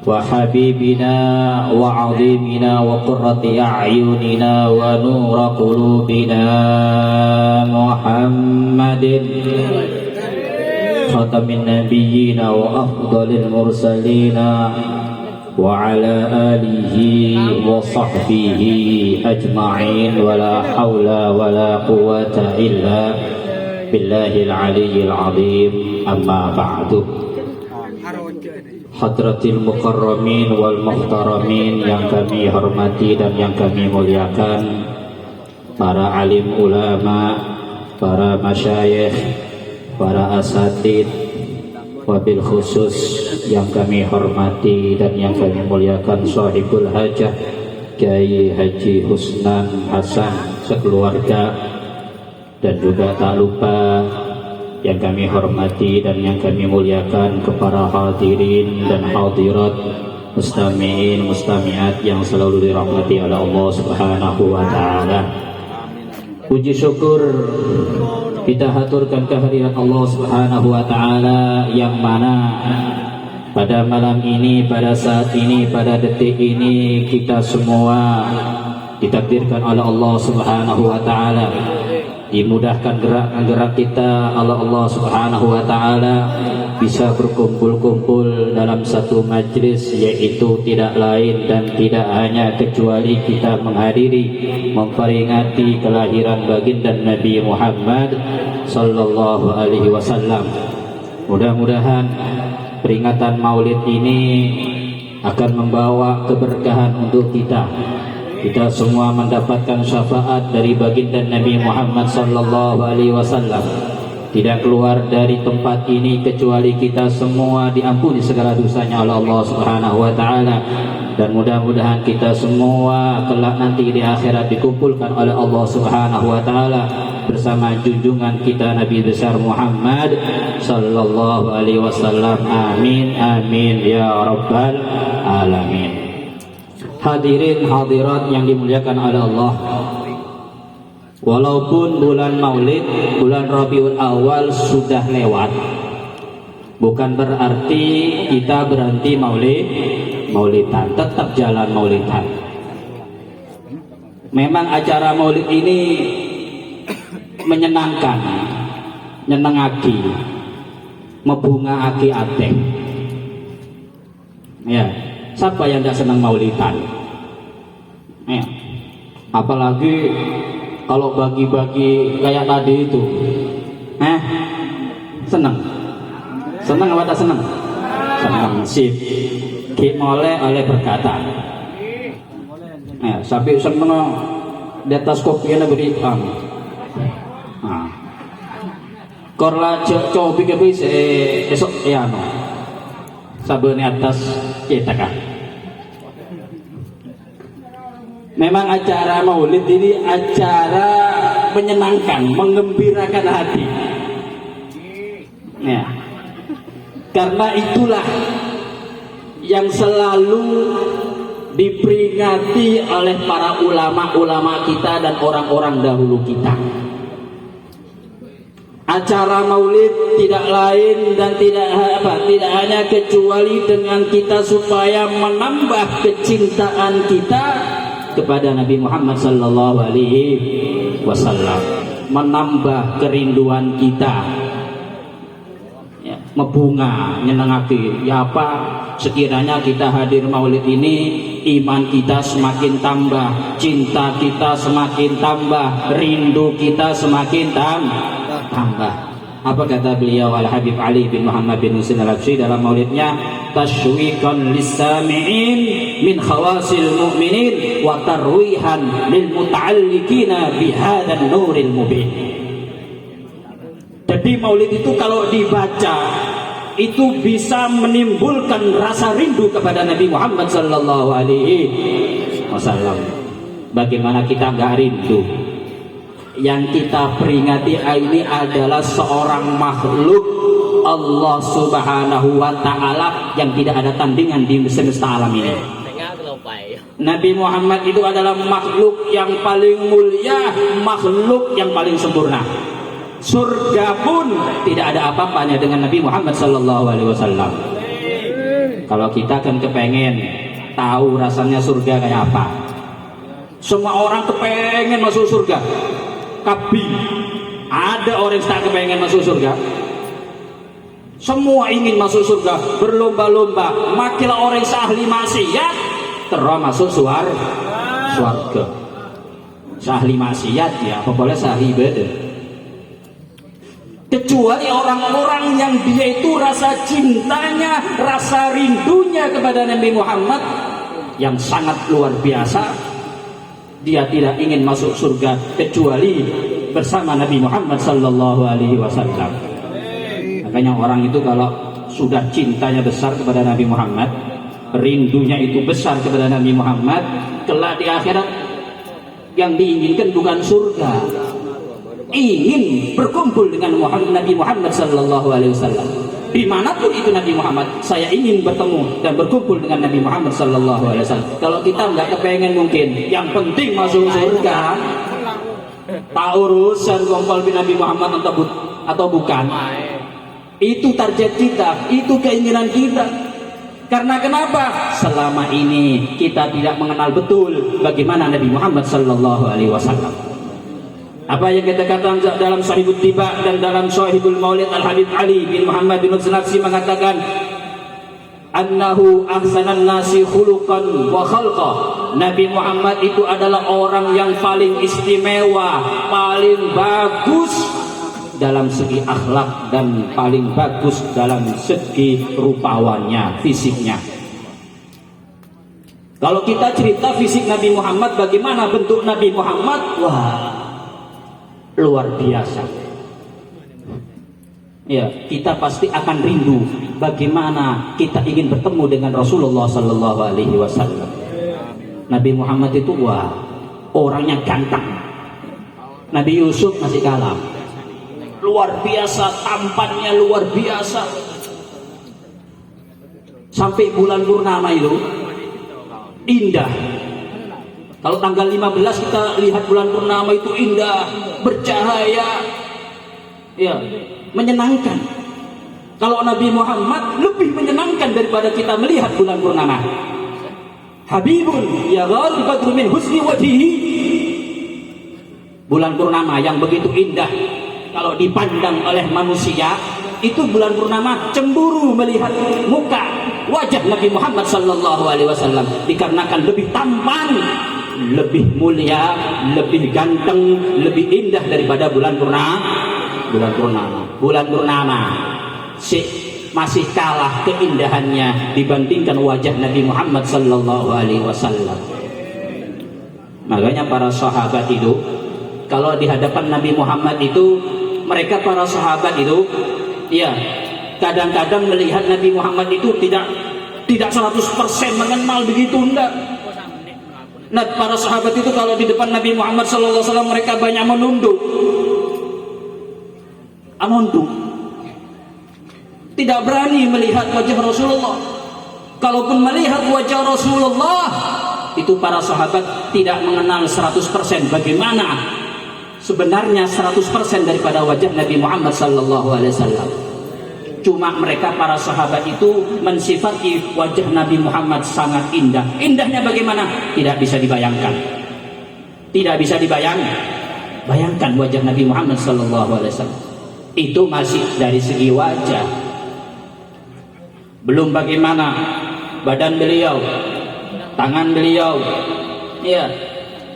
وحبيبنا وعظيمنا وقرة أعيننا ونور قلوبنا محمد خاتم النبيين وأفضل المرسلين وعلى آله وصحبه أجمعين ولا حول ولا قوة إلا بالله العلي العظيم أما بعد. Hadratil Mukarramin wal Muhtaramin yang kami hormati dan yang kami muliakan, para alim ulama, para masyayikh, para asatid, wabil khusus yang kami hormati dan yang kami muliakan sahibul hajah Kiai Haji Husnan Hasan sekeluarga, dan juga tak lupa yang kami hormati dan yang kami muliakan kepada hadirin dan hadirat, mustami'in mustami'at yang selalu dirahmati oleh Allah Subhanahu wa taala. Puji syukur kita haturkan kehadirat Allah Subhanahu wa taala yang mana pada malam ini, pada saat ini, pada detik ini kita semua ditakdirkan oleh Allah Subhanahu wa taala, dimudahkan gerak kita oleh Allah Subhanahu wa taala, bisa berkumpul-kumpul dalam satu majlis, yaitu tidak lain dan tidak hanya kecuali kita menghadiri memperingati kelahiran baginda Nabi Muhammad sallallahu alaihi wasallam. Mudah-mudahan peringatan Maulid ini akan membawa keberkahan untuk kita semua mendapatkan syafaat dari baginda Nabi Muhammad sallallahu alaihi wasallam. Tidak keluar dari tempat ini kecuali kita semua diampuni segala dosanya oleh Allah Subhanahu wa taala, dan mudah-mudahan kita semua kelak nanti di akhirat dikumpulkan oleh Allah Subhanahu wa taala bersama junjungan kita Nabi besar Muhammad sallallahu alaihi wasallam. Amin amin ya rabbal alamin. Hadirin hadirat yang dimuliakan oleh Allah, walaupun bulan Maulid, bulan Rabiul Awal sudah lewat, bukan berarti kita berhenti maulidan, tetap jalan maulidan. Memang acara Maulid ini menyenangkan, nyenengaki, membungaaki ate. Ya, siapa yang tidak senang maulidan? Ya. Apalagi kalau bagi-bagi kayak tadi itu, senang apa tak senang? Senang sip. Ki oleh berkata, sampai senang di atas kopi yang beri korla cobi ke bisa esok ya no sabun atas kita kan. Memang acara Maulid ini acara menyenangkan, menggembirakan hati. Ya. Karena itulah yang selalu diperingati oleh para ulama-ulama kita dan orang-orang dahulu kita. Acara Maulid tidak lain dan tidak hanya kecuali dengan kita supaya menambah kecintaan kita kepada Nabi Muhammad sallallahu alaihi wasallam, menambah kerinduan kita, ya, membunga, nyenengake. Ya apa, sekiranya kita hadir Maulid ini, iman kita semakin tambah, cinta kita semakin tambah, rindu kita semakin tambah. Apa kata beliau Al-Habib Ali bin Muhammad bin Husain Al-Habsyi dalam maulidnya? Tashwiqan lis-sami'in min khawasil mu'minin wa tarwihan lil muta'alliqina bihadzal nuril mubin. Jadi maulid itu kalau dibaca itu bisa menimbulkan rasa rindu kepada Nabi Muhammad sallallahu alaihi wasallam. Bagaimana kita enggak rindu? Yang kita peringati ini adalah seorang makhluk Allah Subhanahu wa ta'ala yang tidak ada tandingan di semesta alam ini. Nabi Muhammad itu adalah makhluk yang paling mulia, makhluk yang paling sempurna. Surga pun tidak ada apa-apanya dengan Nabi Muhammad sallallahu alaihi wasallam. Kalau kita kan kepengen tahu rasanya surga kayak apa. Semua orang kepengen masuk surga. Tapi ada orang yang tak kepengen masuk surga. Semua ingin masuk surga, berlomba-lomba. Makilah orang yang ahli maksiat terus masuk surga. Ahli maksiat ya, apa boleh ahli ibadah. Kecuali orang-orang yang dia itu rasa cintanya, rasa rindunya kepada Nabi Muhammad yang sangat luar biasa. Dia tidak ingin masuk surga kecuali bersama Nabi Muhammad sallallahu alaihi wasallam. Makanya orang itu kalau sudah cintanya besar kepada Nabi Muhammad, rindunya itu besar kepada Nabi Muhammad, kelak di akhirat yang diinginkan bukan surga, ingin berkumpul dengan Nabi Muhammad sallallahu alaihi wasallam. Dimanapun itu Nabi Muhammad, saya ingin bertemu dan berkumpul dengan Nabi Muhammad sallallahu alaihi wasallam. Kalau kita nggak kepengen mungkin, yang penting masuk surga. Tak urusan kumpul dengan Nabi Muhammad atau bukan. Itu target kita, itu keinginan kita. Karena kenapa? Selama ini kita tidak mengenal betul bagaimana Nabi Muhammad sallallahu alaihi wasallam. Apa yang kita katakan dalam Sahihut Tiba dan dalam Sahihul Maulid Al-Habib Ali bin Muhammad bin Nafsi mengatakan annahu ahsanan nasi khuluqan wa khalqa. Nabi Muhammad itu adalah orang yang paling istimewa, paling bagus dalam segi akhlak dan paling bagus dalam segi rupawannya, fisiknya. Kalau kita cerita fisik Nabi Muhammad, bagaimana bentuk Nabi Muhammad? Wah, luar biasa. Ya, kita pasti akan rindu bagaimana kita ingin bertemu dengan Rasulullah sallallahu alaihi wasallam. Nabi Muhammad itu wah, orangnya ganteng. Nabi Yusuf masih kalah. Luar biasa, tampannya luar biasa. Sampai bulan purnama itu indah. Kalau tanggal 15 kita lihat bulan purnama itu indah, bercahaya, ya, menyenangkan. Kalau Nabi Muhammad lebih menyenangkan daripada kita melihat bulan purnama. Habibun ya ghal badru min husni wajhihi. Bulan purnama yang begitu indah, kalau dipandang oleh manusia, itu bulan purnama cemburu melihat muka wajah Nabi Muhammad sallallahu alaihi wasallam, dikarenakan lebih tampan, lebih mulia, lebih ganteng, lebih indah daripada bulan purnama. Bulan purnama masih kalah keindahannya dibandingkan wajah Nabi Muhammad sallallahu alaihi wasallam. Makanya para sahabat itu kalau di hadapan Nabi Muhammad itu, mereka para sahabat itu ya kadang-kadang melihat Nabi Muhammad itu tidak 100% mengenal begitu, enggak. Nah, para sahabat itu kalau di depan Nabi Muhammad SAW mereka banyak menunduk. Tidak berani melihat wajah Rasulullah. Kalaupun melihat wajah Rasulullah, itu para sahabat tidak mengenal 100% bagaimana sebenarnya 100% daripada wajah Nabi Muhammad SAW. Cuma mereka para sahabat itu mensifati wajah Nabi Muhammad sangat indah. Indahnya bagaimana? Tidak bisa dibayangkan. Tidak bisa bayangkan wajah Nabi Muhammad SAW. Itu masih dari segi wajah. Belum bagaimana badan beliau, tangan beliau. Ya.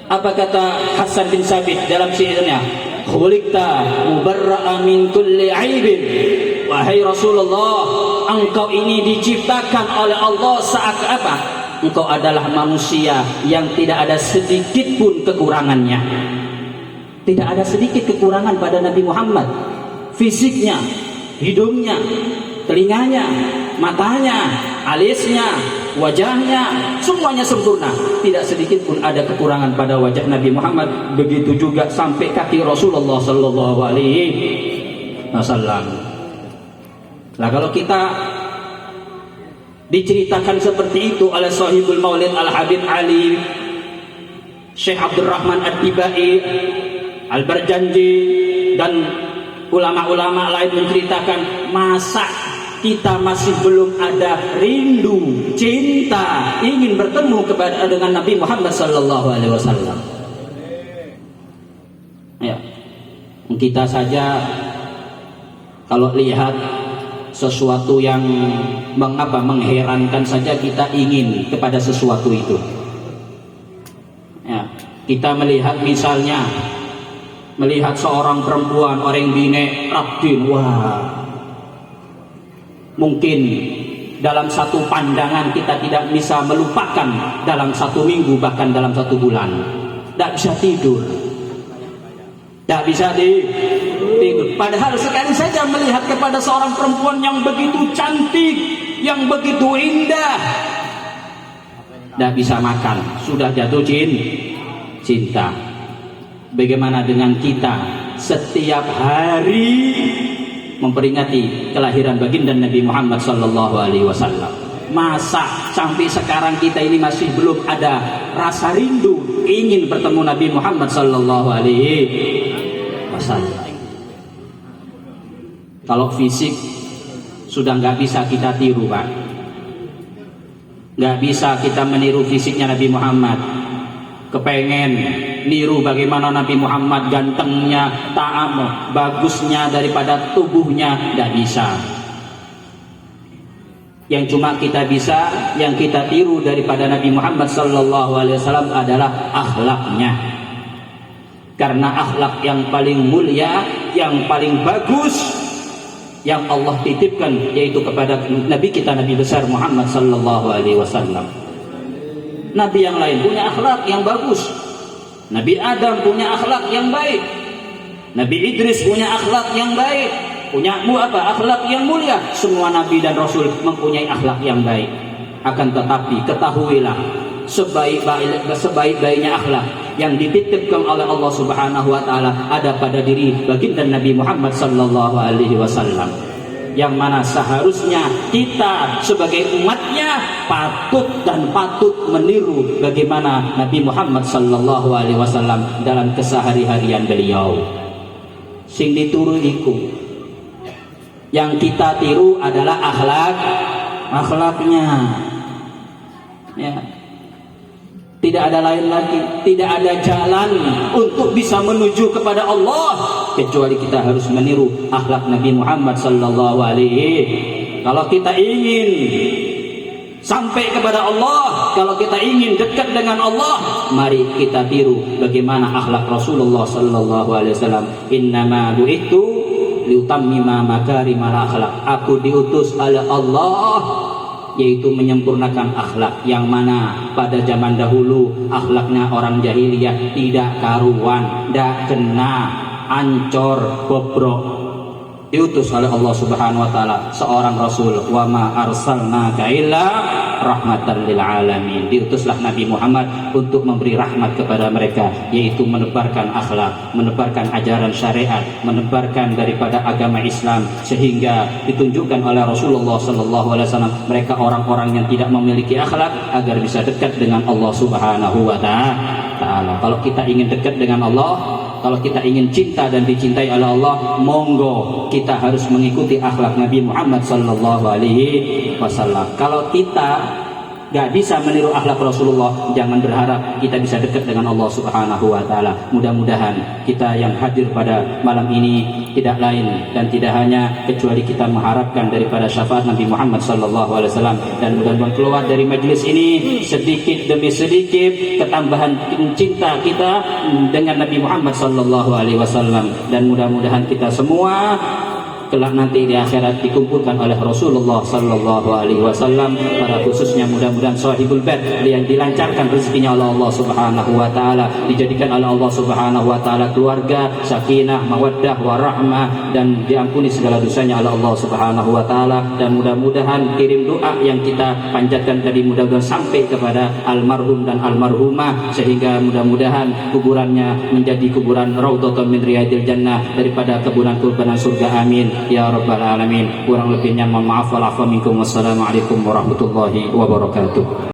Apa kata Hasan bin Sabit dalam syairnya? Khuliqta mubarra'a min kulli aibin. Wahai Rasulullah, engkau ini diciptakan oleh Allah seakan apa? Engkau adalah manusia yang tidak ada sedikit pun kekurangannya. Tidak ada sedikit kekurangan pada Nabi Muhammad. Fisiknya, hidungnya, telinganya, matanya, alisnya, wajahnya, semuanya sempurna. Tidak sedikit pun ada kekurangan pada wajah Nabi Muhammad. Begitu juga sampai kaki Rasulullah sallallahu alaihi wasallam. Nah, kalau kita diceritakan seperti itu oleh Sahibul Maulid Al-Habib Ali, Syekh Abdurrahman Ad-Dibai, Al-Barjanji, dan ulama-ulama lain menceritakan masa kita masih belum ada rindu, cinta, ingin bertemu dengan Nabi Muhammad sallallahu alaihi wasallam. Ya. Kita saja kalau lihat sesuatu yang mengherankan saja kita ingin kepada sesuatu itu. Ya. Kita melihat misalnya seorang perempuan orang bine Abdin, wah, mungkin dalam satu pandangan kita tidak bisa melupakan dalam satu minggu, bahkan dalam satu bulan. Tidak bisa tidur, tidak bisa tidur. Padahal sekali saja melihat kepada seorang perempuan yang begitu cantik, yang begitu indah, tidak bisa makan, sudah jatuh cinta. Bagaimana dengan kita setiap hari memperingati kelahiran baginda Nabi Muhammad sallallahu alaihi wasallam? Masa sampai sekarang kita ini masih belum ada rasa rindu ingin bertemu Nabi Muhammad sallallahu alaihi wasallam? Kalau fisik sudah nggak bisa kita tiru, Pak. Nggak bisa kita meniru fisiknya Nabi Muhammad. Kepengen niru bagaimana Nabi Muhammad gantengnya, bagusnya daripada tubuhnya, tidak bisa. Yang cuma kita bisa, yang kita tiru daripada Nabi Muhammad sallallahu alaihi wasallam adalah akhlaknya. Karena akhlak yang paling mulia, yang paling bagus, yang Allah titipkan yaitu kepada Nabi kita, Nabi besar Muhammad sallallahu alaihi wasallam. Nabi yang lain punya akhlak yang bagus. Nabi Adam punya akhlak yang baik. Nabi Idris punya akhlak yang baik. Punya akhlak yang mulia. Semua nabi dan rasul mempunyai akhlak yang baik. Akan tetapi ketahuilah, sebaik-baiknya akhlak yang dititipkan oleh Allah Subhanahu wa taala ada pada diri baginda Nabi Muhammad sallallahu alaihi wasallam. Yang mana seharusnya kita sebagai umatnya patut meniru bagaimana Nabi Muhammad sallallahu alaihi wasallam dalam kesehari-harian beliau. Sing dituru iku, yang kita tiru adalah akhlaknya. Ya. Tidak ada lain lagi, tidak ada jalan untuk bisa menuju kepada Allah kecuali kita harus meniru akhlak Nabi Muhammad sallallahu alaihi. Kalau kita ingin sampai kepada Allah, kalau kita ingin dekat dengan Allah, mari kita tiru bagaimana akhlak Rasulullah sallallahu alaihi wasallam. Innama bu'ithu liutammima makarimal akhlak. Aku diutus oleh Allah yaitu menyempurnakan akhlak, yang mana pada zaman dahulu akhlaknya orang jahiliyah tidak karuan, tidak kena, ancor, bobrok. Diutus oleh Allah Subhanahu wa taala seorang rasul, wa ma arsalnaka illa rahmatan lil alamin. Diutuslah Nabi Muhammad untuk memberi rahmat kepada mereka, yaitu menebarkan akhlak, menebarkan ajaran syariat, menebarkan daripada agama Islam, sehingga ditunjukkan oleh Rasulullah sallallahu alaihi wasallam mereka orang-orang yang tidak memiliki akhlak agar bisa dekat dengan Allah Subhanahu wa taala. Kalau kita ingin dekat dengan Allah, kalau kita ingin cinta dan dicintai oleh Allah, monggo kita harus mengikuti akhlak Nabi Muhammad sallallahu alaihi wasallam. Kalau kita gak bisa meniru akhlak Rasulullah, jangan berharap kita bisa dekat dengan Allah Subhanahu wa taala. Mudah-mudahan kita yang hadir pada malam ini tidak lain dan tidak hanya kecuali kita mengharapkan daripada syafaat Nabi Muhammad sallallahu alaihi wasallam, dan mudah-mudahan keluar dari majelis ini sedikit demi sedikit ketambahan cinta kita dengan Nabi Muhammad sallallahu alaihi wasallam, dan mudah-mudahan kita semua kelak nanti di akhirat dikumpulkan oleh Rasulullah sallallahu alaihi wasallam. Pada khususnya mudah-mudahan sahibul bait yang dilancarkan rezekinya oleh Allah Subhanahu wa taala, dijadikan oleh Allah Subhanahu wa taala keluarga sakinah, mawaddah, warahmah, dan diampuni segala dosanya oleh Allah Subhanahu wa taala. Dan mudah-mudahan kirim doa yang kita panjatkan tadi mudah-mudahan sampai kepada almarhum dan almarhumah, sehingga mudah-mudahan kuburannya menjadi kuburan raudhatun min riyadil jannah, daripada kebunan-kebunan surga. Amin ya rabbal alamin. Kurang lebihnya mohon maaf, wal afwa minkum. Wassalamualaikum warahmatullahi wabarakatuh.